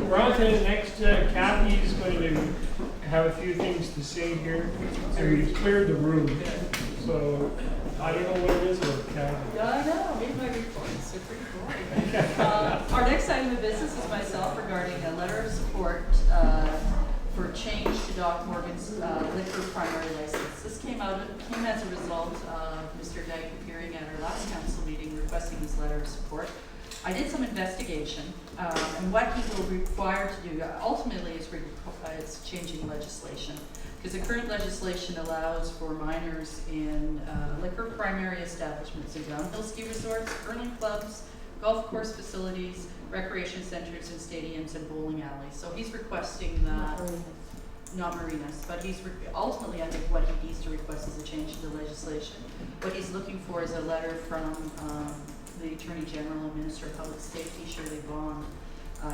we're on to the next. Kathy's going to have a few things to say here, and we've cleared the room. So I don't know what it is with Kathy. Yeah, I know. Read my reports. They're pretty boring. Our next item of business is myself regarding a letter of support for change to Doc Morgan's liquor primary license. This came as a result of Mr. Dyke appearing at our last council meeting requesting this letter of support. I did some investigation, and what he will require to do ultimately is changing legislation, because the current legislation allows for minors in liquor primary establishments in downhill ski resorts, curling clubs, golf course facilities, recreation centers and stadiums, and bowling alleys. So he's requesting that, not marinas, but he's ultimately, I think what he needs to request is a change to the legislation. What he's looking for is a letter from the Attorney General and Minister of Public Safety, Shirley Bond.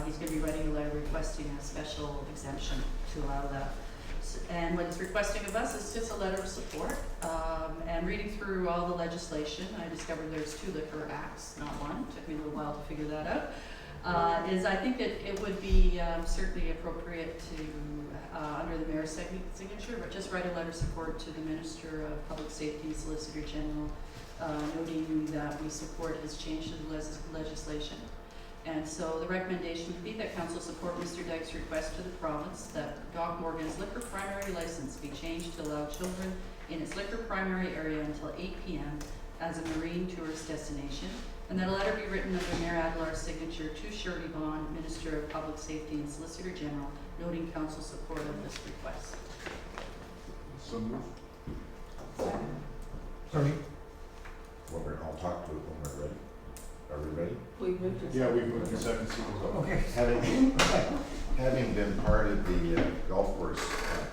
He's going to be writing a letter requesting a special exemption to allow that. And what he's requesting of us is just a letter of support. And reading through all the legislation, I discovered there's 2 liquor acts, not one. It took me a little while to figure that out. I think that it would be certainly appropriate to, under the mayor's signature, but just write a letter of support to the Minister of Public Safety and Solicitor General, noting that we support his change to the legislation. And so the recommendation would be that council support Mr. Dyke's request to the province that Doc Morgan's liquor primary license be changed to allow children in its liquor primary area until 8 p.m. as a marine tourist destination, and that a letter be written under Mayor Adlar's signature to Shirley Bond, Minister of Public Safety and Solicitor General, noting council support of this request. So moved. Sorry. I'll talk to it when we're ready. Are we ready? We moved to Yeah, we've moved to second sequels. Okay. Having been part of the golf course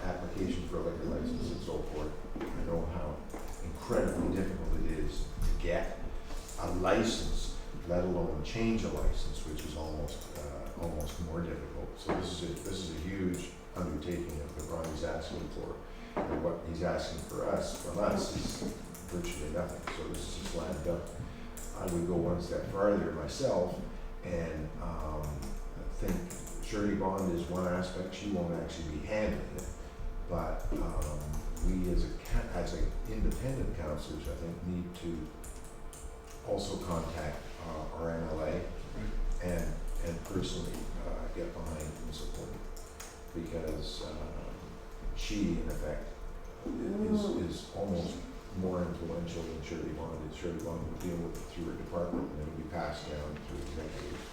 application for a liquor license and so forth, I know how incredibly difficult it is to get a license, let alone change a license, which is almost more difficult. So this is a huge undertaking that Ronnie's asking for, and what he's asking from us is virtually nothing. So this is a slam dunk. I would go one step farther myself and think Shirley Bond is one aspect. She won't actually be handling it, but we as independent councillors, I think, need to also contact our MLA and personally get behind and support it, because she, in effect, is almost more influential than Shirley Bond is. Shirley Bond will deal with it through her department, and it'll be passed down through executives.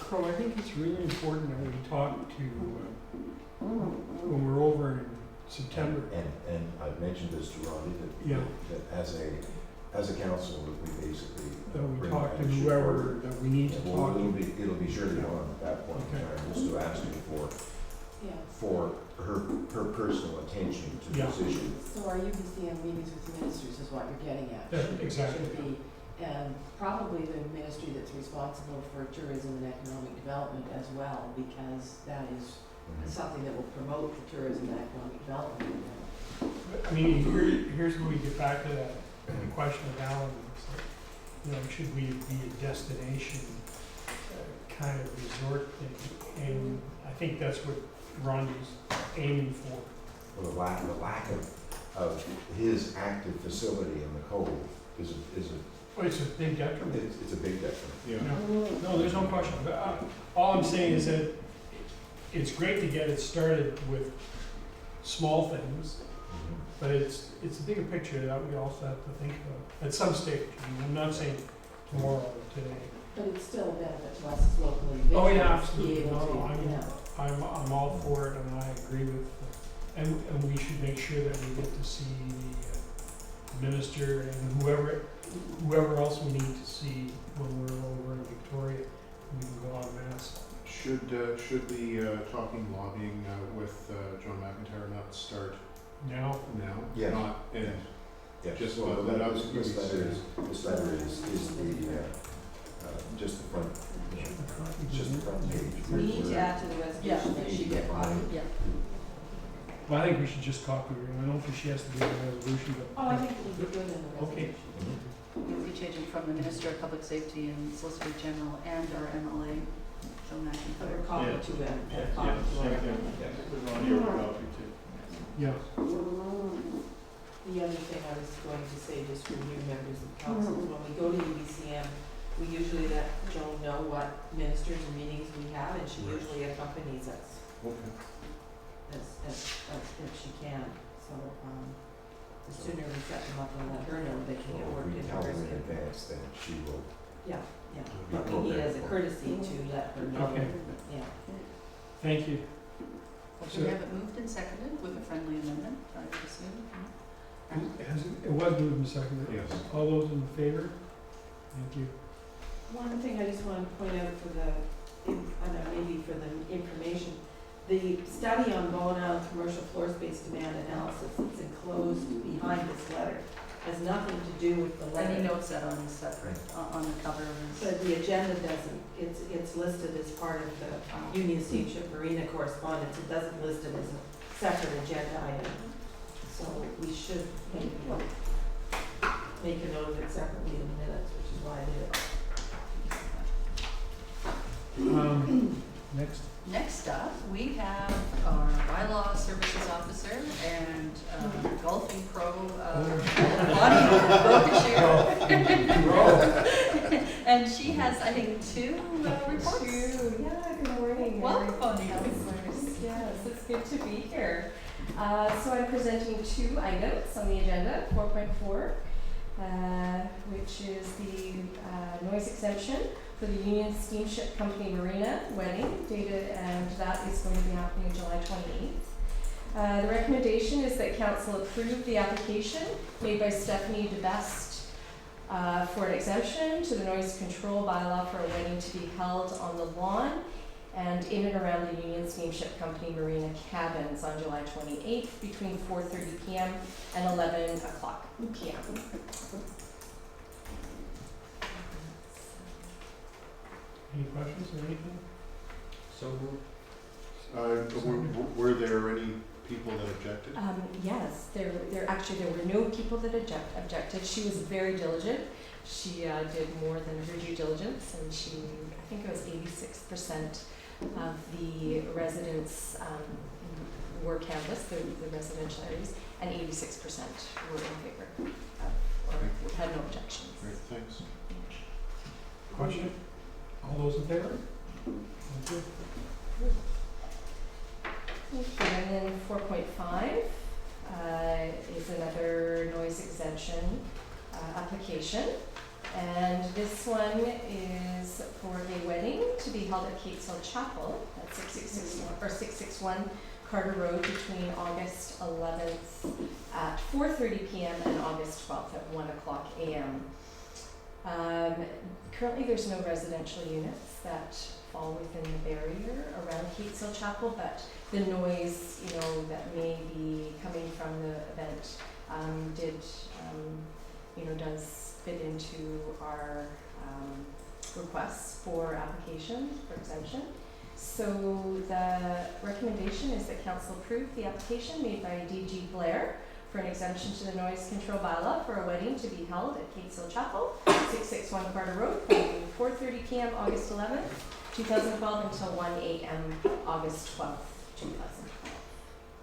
Crow, I think it's really important that we talk to, when we're over in September. And I've mentioned this to Robbie that as a council, we basically That we talk to whoever that we need to talk to. It'll be Shirley Bond at that point in time, just to ask her for her personal attention to this issue. So are you seeing meetings with the ministers is what you're getting at? Exactly. Should be, and probably the ministry that's responsible for tourism and economic development as well, because that is something that will promote the tourism and economic development. I mean, here's where we get back to that question of Alan. It's like, should we be a destination kind of resort thing? And I think that's what Ronnie's aiming for. Well, the lack of his active facility in the cove is a It's a big detriment. it's a big detriment. Yeah. No, there's no question. But, all I'm saying is that it's great to get it started with small things, but it's the bigger picture that we also have to think of at some stage. I mean, I'm not saying tomorrow or today. But it's still a benefit to us as local individuals. Oh, yeah, to absolutely. be able No, to, I'm all for it, and I agree with, and we should make sure that we get to see the minister and whoever else we need to see when we're over in Victoria. We can go en masse. Should the talking, lobbying with John McIntyre not start Now, Yeah. Not end. Yeah. Just well, let us this letter is just the front. Just the front page. We need to add to the resolution that she get one. Yeah. well, I think we should just copy her. I don't think she has to do the resolution, but. Oh, I think it would be good in the Okay. resolution. We'll be changing from the Minister of Public Safety and Solicitor General and our MLA Joe But McIntyre. we're calling Yeah. to them, Yeah, they're calling to same our. thing. Put it on your copy too. Yeah. The other thing I was going to say, just for new members of council, is when we go to UBCM, we usually let Joan know what ministers and meetings we have, and she Right. usually accompanies us Okay. as if she can. So, the sooner we set them up and let her know they So can get if worked we in tell them hers. in advance, then she will. Yeah, yeah, Be but we need appropriate as a for- courtesy to let her know, Okay. yeah. Thank you. So we have it moved and seconded with a friendly amendment, I would assume. It was moved and seconded. Yes. All those in favor? Thank you. One thing I just wanted to point out for the, maybe for the information, the study on Bowen Island commercial floor space demand analysis that's enclosed behind this letter has nothing to do with the And he letter. notes that on the separate, on the cover of his. So the agenda doesn't, it's listed as part of the Union Steamship Marina correspondence, it doesn't list it as a separate agenda item. So we should maybe make a note of it separately in the minutes, which is why I did it. Next. Next up, we have our bylaw services officer and golfing pro, Bonny, and she has, I think, two reports. Yeah, good morning. Welcome, Bonny. Councillors. Yes, it's good to be here. So I'm presenting two items on the agenda, 4.4, which is the noise exemption for the Union Steamship Company Marina wedding dated, and that is going to be happening July 28th. The recommendation is that council approve the application made by Stephanie DeBest for an exemption to the noise control bylaw for a wedding to be held on the lawn and in and around the Union Steamship Company Marina cabins on July 28th between 4:30 p.m. and 11 o'clock p.m. Any questions or anything? So moved. Were there any people that objected? Yes, there were no people that objected. She was very diligent. She did more than her due diligence, and I think it was 86% of the residents were canvassed, the residential areas, and 86% were in favor or had no objections. Great, thanks. Question? All those in favor? Thank you. Okay, and then 4.5 is another noise exemption application. And this one is for a wedding to be held at Cateshill Chapel at 661 Carter Road between August 11th at 4:30 p.m. and August 12th at 1 o'clock a.m. Currently, there's no residential units that fall within the barrier around Cateshill Chapel, but the noise, that may be coming from the event does fit into our requests for application for exemption. So the recommendation is that council approve the application made by DG Blair for an exemption to the noise control bylaw for a wedding to be held at Cateshill Chapel, 661 Carter Road, from 4:30 p.m. August 11th, 2012 until 1 a.m. August 12th, 2012.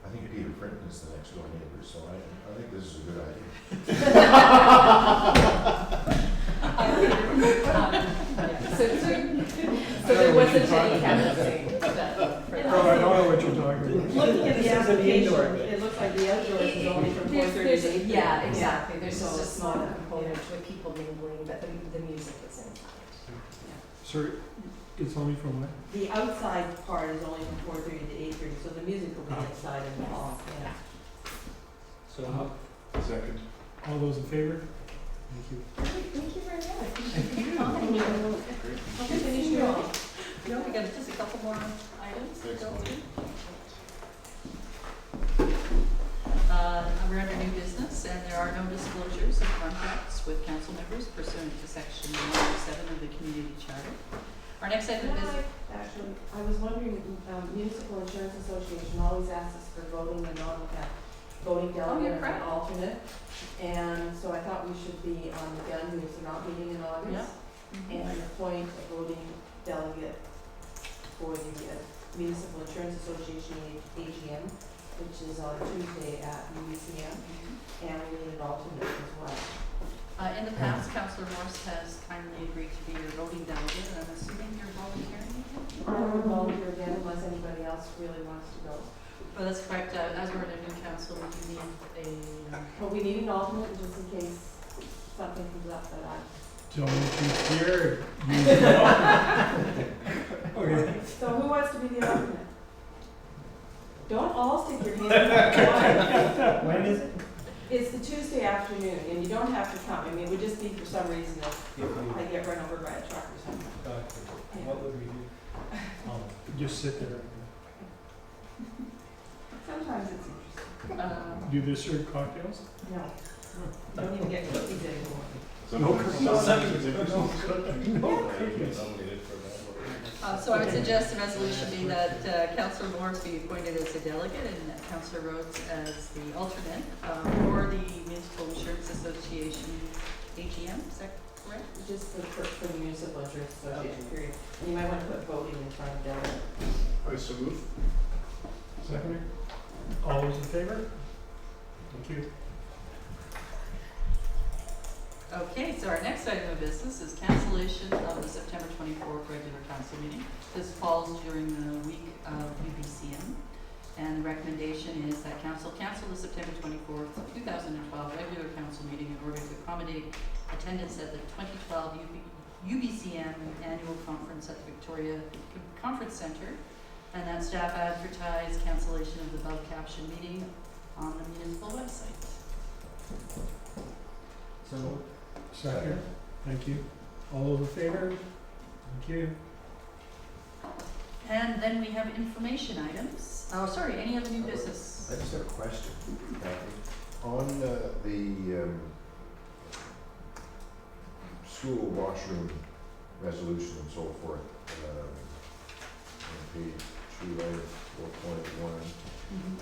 I think Peter Britton is the next door neighbor, so I think this is a good idea. So there wasn't any canvassing for Oh, I don't know what you're talking about. Looking at the This is an application, indoor event. it looks like the outdoors is only from 4:30 to 8:30. Yeah, exactly. There's So just a it's small not- component with people mingling, but the music is inside. Sir, it's only from what? The outside part is only from 4:30 to 8:30, so the music will be inside in the hall, yeah. So moved. Second. All those in favor? Thank you. Thank you very much. Great. Okay, finish your own. No, we got just a couple more items to Thanks, go Bonnie. through. We're under new business, and there are no disclosures of contracts with council members pursuant to section 107 of the community charter. Our next item of business. Actually, I was wondering, Municipal Insurance Association always asks us for voting and voting delegate and correct. alternate. And so I thought we should be on the gun because they're not meeting in August. And appoint a voting delegate for the Municipal Insurance Association AGM, which is on Tuesday at UBCM, and we need an alternate as well. In the past, Councillor Morse has kindly agreed to be your voting delegate, and I'm assuming you're volunteering again? I will volunteer again unless anybody else really wants to go. But that's correct, as we're in a new council, we do need But we need an alternate just in case something comes up that I. Don't you fear, you know. Okay. So who wants to be the alternate? Don't all stick your hand in one. When is it? It's the Tuesday afternoon, and you don't have to come. I mean, it would just be for some reason if I get run over by a truck or something. Yeah. What would we do? Just sit there. Sometimes it's interesting. Do they serve cocktails? No, don't even get cookies anymore. So I would suggest the resolution being that Councillor Morse be appointed as the delegate and Councillor Rhodes as the alternate for the Municipal Insurance Association AGM, is that correct? Just for the Municipal Insurance Association, period. And you might want to put voting in front of delegate. I so move. Second. All those in favor? Thank you. Okay, so our next item of business is cancellation of the September 24th regular council meeting. This falls during the week of UBCM, and the recommendation is that council cancel the September 24th, 2012 regular council meeting in order to accommodate attendance at the 2012 UBCM annual conference at the Victoria Conference Centre, and that staff advertise cancellation of the above caption meeting on the municipal website. So. Second. Thank you. All those in favor? Thank you. And then we have information items. Oh, sorry, any other new business? I just have a question, Kathy. On the school washroom resolution and so forth, on page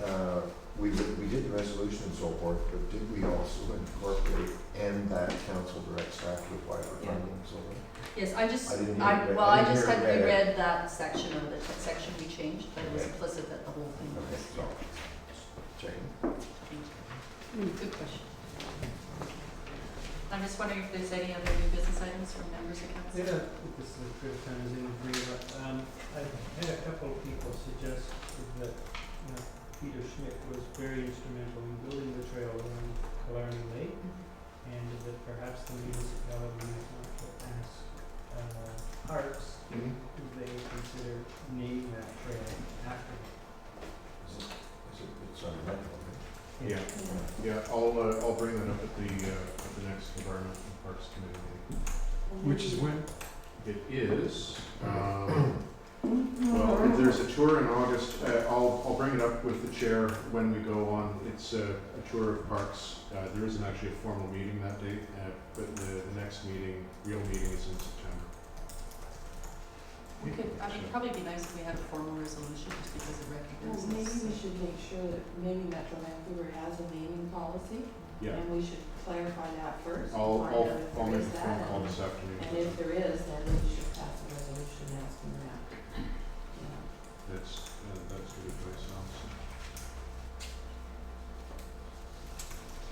4.1, we did the resolution and so forth, but did we also incorporate and that council direct staff to apply for funding and so forth? Yes, I just I didn't had hear it reread that section of the section we changed, but it was Okay. implicit that the whole thing Okay, was. so, checking. Good question. I'm just wondering if there's any other new business items from members of council? Yeah, this is a good time as in agree, but I had a couple of people suggest that Peter Schmidt was very instrumental in building the trail around Killarney Lake, and that perhaps the municipality might want to ask Parks if they consider naming that trail after him. It's on the record, Yeah, yeah, I'll bring that up at the next Environment and Parks Committee meeting. Which is when? It is, well, there's a tour in August, I'll bring it up with the chair when we go on, it's a tour of parks. There isn't actually a formal meeting that day, but the next meeting, real meeting is in September. We could, it'd probably be nice if we had a formal resolution just because it Well, recognizes. maybe we should make sure that maybe Metro Vancouver has a naming policy, Yeah, and we should clarify that first. I'll find out if make there a is phone that, call this afternoon. and if there is, then we should pass a resolution asking that. Yeah. That's good advice, Alice.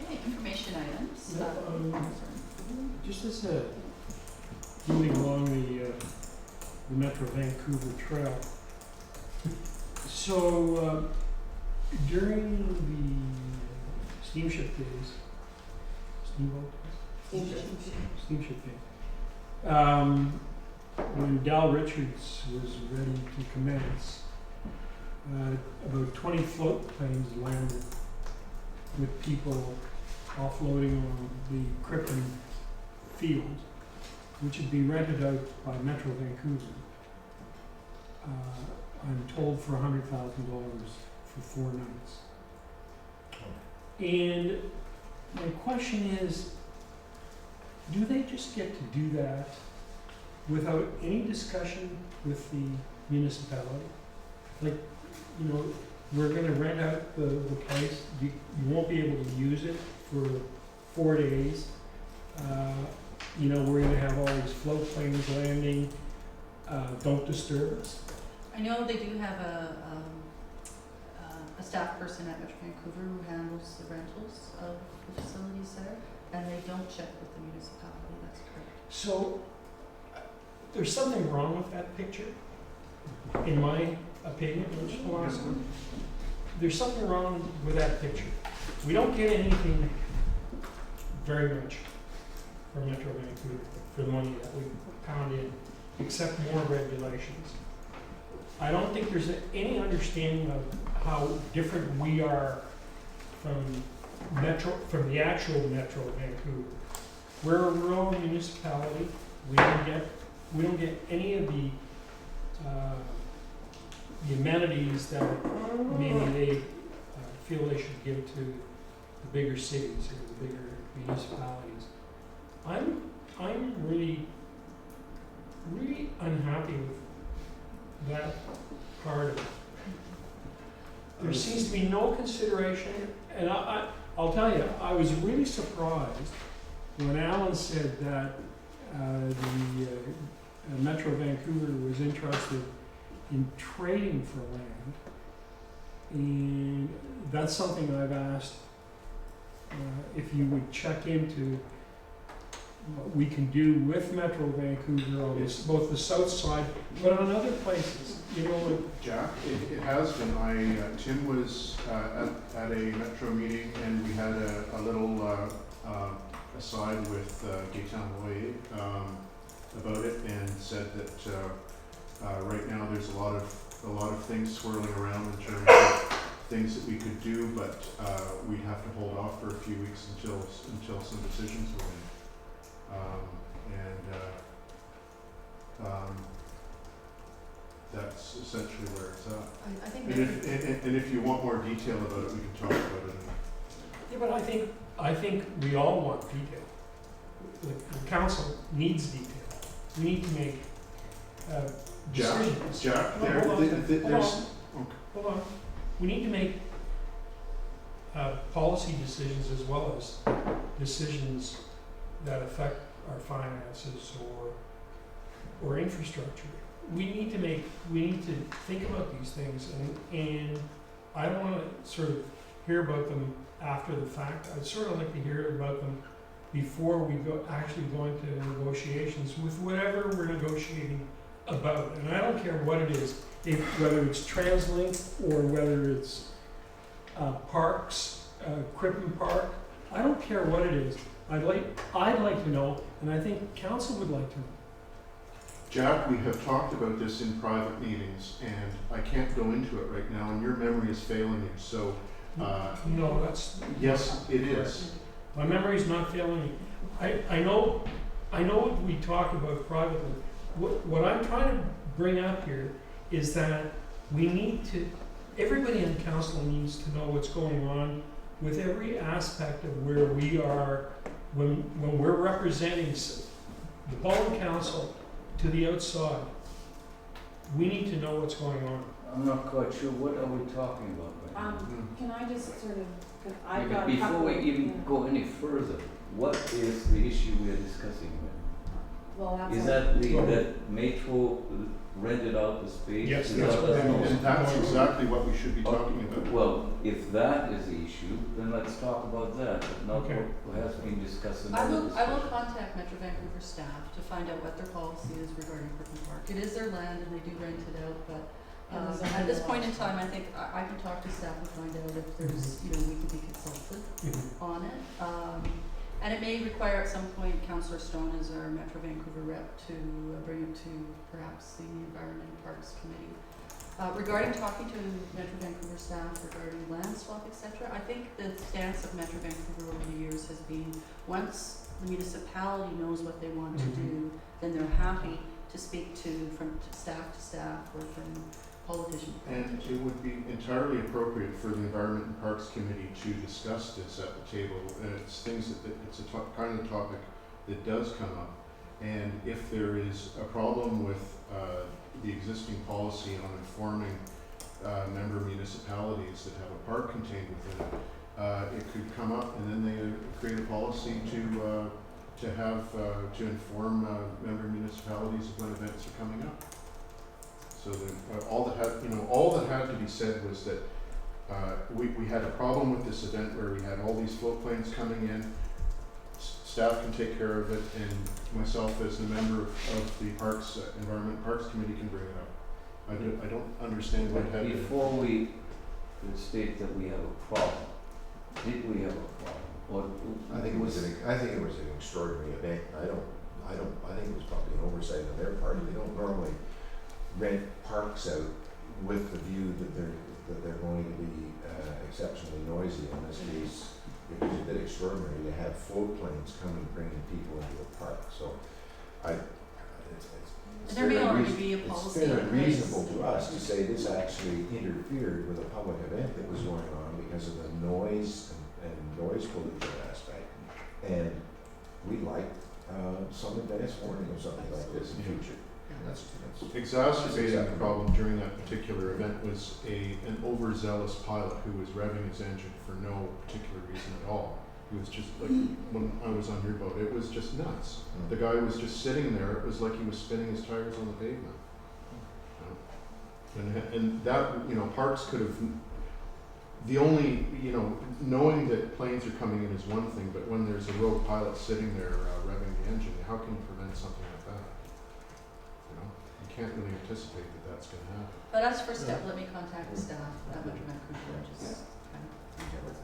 Okay, information items. No, just as a, moving along the Metro Vancouver Trail. So, during the Steamship Days, Steamship Days, when Dal Richards was ready to commence, about 20 float planes landed with people offloading on the Crippen Field, which would be rented out by Metro Vancouver. I'm told for $100,000 for 4 nights. And my question is, do they just get to do that without any discussion with the municipality? Like, you know, we're gonna rent out the place, you won't be able to use it for 4 days. You know, we're gonna have all these float planes landing, don't disturb us. I know they do have a staff person at Metro Vancouver who handles the rentals of the facilities there, and they don't check with the municipality, that's correct. So, there's something wrong with that picture, in my opinion, Mr. Lawson. There's something wrong with that picture. We don't get anything very much from Metro Vancouver for the money that we pound in, except more regulations. I don't think there's any understanding of how different we are from the actual Metro Vancouver. We're a rural municipality. We don't get any of the amenities that maybe they feel they should give to the bigger cities or the bigger municipalities. I'm really unhappy with that part of it. There seems to be no consideration, and I'll tell you, I was really surprised when Alan said that the Metro Vancouver was interested in trading for land, and that's something I've asked if you would check into what we can do with Metro Vancouver on both the south side, but on other places, you know. Like Jack, it has been. Tim was at a Metro meeting, and we had a little aside with Gaetan Loyer about it, and said that right now there's a lot of things swirling around in terms of things that we could do, but we'd have to hold off for a few weeks until some decisions were made. That's essentially where it's at. I think And if you want more detail about it, we can talk about it. yeah, but I think we all want detail. The council needs detail. We need to make decisions. Jack, No, there, hold on. there's, Hold on. We need to make policy decisions as well as decisions that affect our finances or infrastructure. We need to think about these things, and I don't want to sort of hear about them after the fact. I'd sort of like to hear about them before we actually go into negotiations with whatever we're negotiating about. And I don't care what it is, whether it's TransLink or whether it's parks, Crippen Park. I don't care what it is. I'd like to know, and I think council would like to know. Jack, we have talked about this in private meetings, and I can't go into it right now, and your memory is failing you, so, No, that's. yes, it is. My memory's not failing me. I know what we talked about privately. What I'm trying to bring up here is that everybody in council needs to know what's going on with every aspect of where we are when we're representing the Bowen Council to the outside. We need to know what's going on. I'm not quite sure, what are we talking about right now? Can I just sort of, 'cause I've Maybe got a before couple. we even go any further, what is the issue we are discussing right Well, now? that's. Is a- that Well- that Metro rented out the space? Yes, Is that's that- what that's I not- was- And that's exactly what we should be talking about. Well, if that is the issue, then let's talk about that, but not Okay. what has been discussed in I other will discussions. contact Metro Vancouver staff to find out what their policy is regarding Crippen Park. It is their land and they do rent it out, but And there's at this only point in laws. time, I think I can talk to staff and find out if there's, we can be consulted on it. And it may require at some point Councillor Stone as our Metro Vancouver rep to bring it to perhaps the Environment and Parks Committee. Regarding talking to Metro Vancouver staff regarding land swap, etc., I think the stance of Metro Vancouver over the years has been, once the municipality knows what they want to do, then they're happy to speak from staff or from politician to And politician. it would be entirely appropriate for the Environment and Parks Committee to discuss this at the table. It's things it's a kind of topic that does come up. And if there is a problem with the existing policy on informing member municipalities that have a park contained within it, it could come up, and then they create a policy to inform member municipalities of when events are coming up. So all that had to be said was that we had a problem with this event where we had all these float planes coming in. Staff can take care of it, and myself as a member of the Environment Parks Committee can bring it up. I don't understand what had to. Before we state that we have a problem, did we have a problem? Or I think it was an extraordinary event. I think it was probably an oversight on their part. They don't normally rent parks out with the view that they're going to be exceptionally noisy. In this case, it was a bit extraordinary to have float planes coming, bringing people into the park. So, it's There may fairly already be a policy It's in fairly place. reasonable to us to say this actually interfered with a public event that was going on because of the noise and noise pollution aspect. And we'd like some advance warning of something like this in future. That's Exacerbating the problem during that particular event was an overzealous pilot who was revving his engine for no particular reason at all. He was just like, when I was on your boat, it was just nuts. The guy was just sitting there. It was like he was spinning his tires on the pavement. And that, parks could have, the only, knowing that planes are coming in is one thing, but when there's a rogue pilot sitting there revving the engine, how can you prevent something like that? You can't really anticipate that that's going to happen. But as first step, let me contact the staff at Metro Vancouver and just kind of find out what's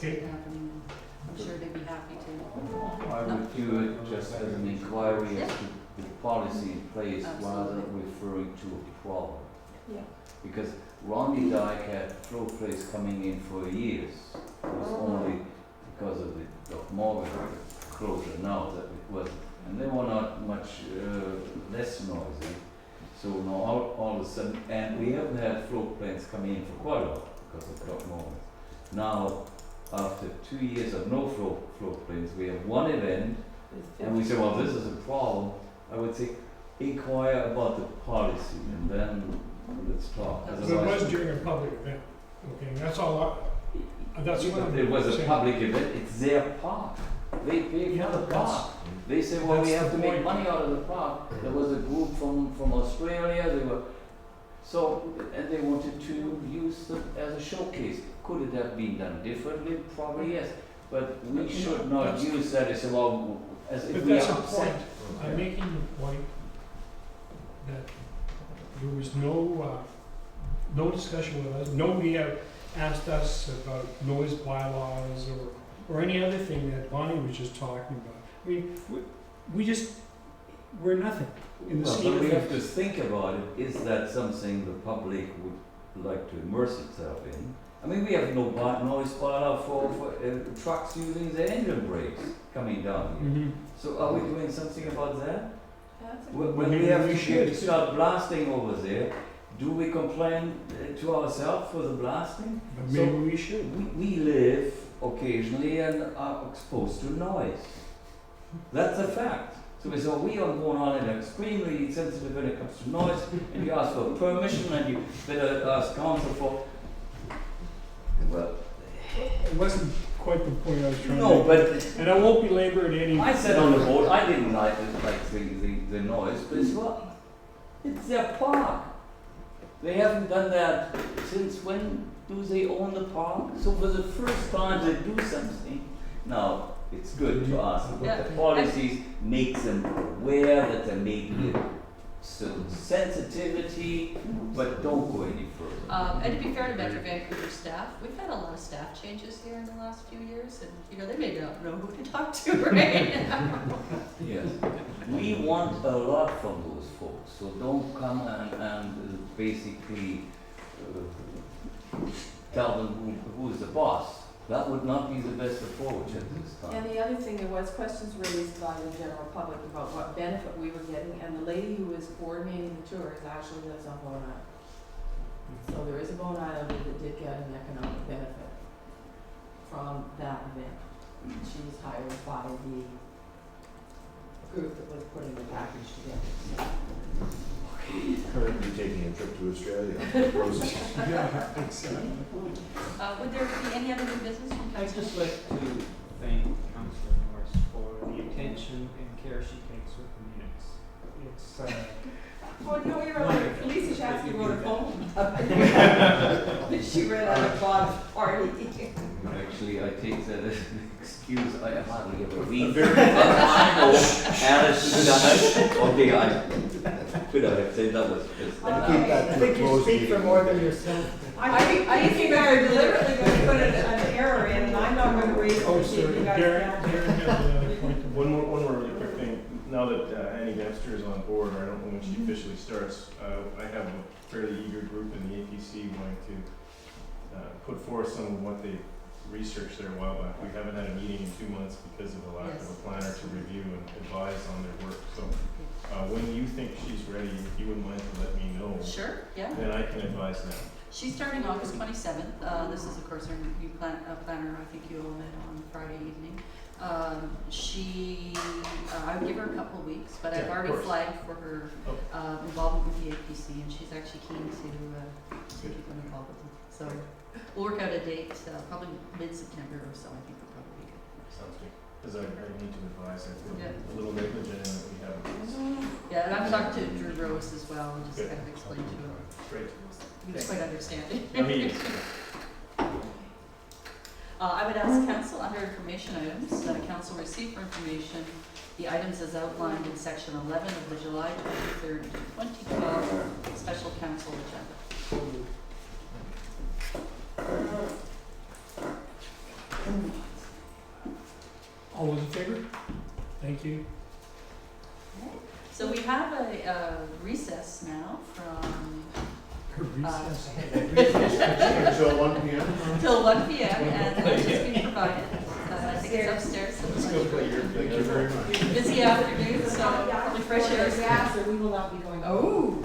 going to happen. I'm sure they'd be happy to. I would view it just as an inquiry as to the policy in place rather than referring to a problem. Yeah. Because Ronnie Dyke had float planes coming in for years. It was only because of the Morgan closure now that it was, and they were not much less noisy. So now all of a sudden, and we haven't had float planes coming in for quite a while because of Doc Morgan. Now, after 2 years of no float planes, we have one event, and we say, well, this is a problem. I would say, inquire about the policy, and then let's talk. So it was during a public event, okay, that's all, that's what I'm It was a saying. public event, it's their park. They pay for the park. They say, well, we that's have to the make point. money out of the park. There was a group from Australia, and they wanted to use it as a showcase. Could it have been done differently? Probably yes. But we should not that's- use that as as if But we that's are the upset. point. I'm making the point that there was no discussion with us. Nobody asked us about noise bylaws or any other thing that Bonnie was just talking about. I mean, we're nothing in the Well, scheme but of we have to things. think about it. Is that something the public would like to immerse itself in? I mean, we have no noise bylaw for trucks using the engine brakes coming down here. Mhm. So are we doing something about that? That's a When Maybe we have we to should. start blasting over there, do we complain to ourselves for the blasting? But maybe we should. We live occasionally and are exposed to noise. That's a fact. So we say, we are going on and extremely sensitive when it comes to noise, and you ask for permission, and you better ask council for. Well, It wasn't quite the point I was trying to no, make. but And I won't belabor it any. I sat on the boat. I didn't like the noise, but it's what? It's their park. They haven't done that since when do they own the park? So for the first time they do something. Now, it's good to ask, but Yeah. the policies make them aware that there may be a certain sensitivity, but don't go any further. And to be fair to Metro Vancouver staff, we've had a lot of staff changes here in the last few years, and they may not know who to talk to right now. Yes. We want a lot from those folks, so don't come and basically tell them who's the boss. That would not be the best approach at this time. And the other thing, there was questions raised by the general public about what benefit we were getting, and the lady who was coordinating the tour actually lives on Bowen Island. So there is a Bowen Islander that did get an economic benefit from that event. She was hired by the group that was putting the package together. Currently taking a trip to Australia. Rosie. Yeah, exactly. Would there be any other new business from I'd council? just like to thank Councillor Morse for the attention and care she takes with the minutes. it's, Well, you know, we were like, Lisa Shasky wrote a poem. She read out of Bob's party. Actually, I take that as an excuse. I hardly ever read. very- Alison done it. Okay, I could have said that was just. Keep that to a closed meeting. yourself. I think you guys are deliberately going to put an error in, and I'm not going to raise it Oh, to see if sorry, you guys Darren can. has a point. One more really quick thing. Now that Annie Dempster is on board, I don't know when she officially starts, I have a fairly eager group in the APC wanting to put forth some of what they researched there a while back. We haven't had a meeting in 2 months because of the lack of a planner to review and advise on their work. So when you think she's ready, if you wouldn't mind to let me know, Sure, yeah. then I can advise them. She's starting August 27th. This is, of course, our new planner. I think you all met on Friday evening. I would give her a couple of weeks, but I've Yeah, of already course. flagged for her involvement with the APC, and she's actually keen to keep them involved with them. So we'll work out a date, probably mid-September or so. I think would probably be good. Sounds good. Because I need to advise. I feel Yeah. a little negligent in that we haven't. Yeah, and I've talked to Drew Rose as well, and just Good. kind of explained to him. Great. He was quite understanding. No, he is. I would ask council under information items that council receive for information the items as outlined in section 11 of the July 23rd, 2012 special council agenda. All those in favor? Thank you. So we have a recess now from Recess. Until 1 p.m. till 1 p.m. and lunch is being provided. I think it's upstairs. Let's go play your Thank you very much. Busy afternoon, so probably fresh air. Yeah, so we will not be going. Oh,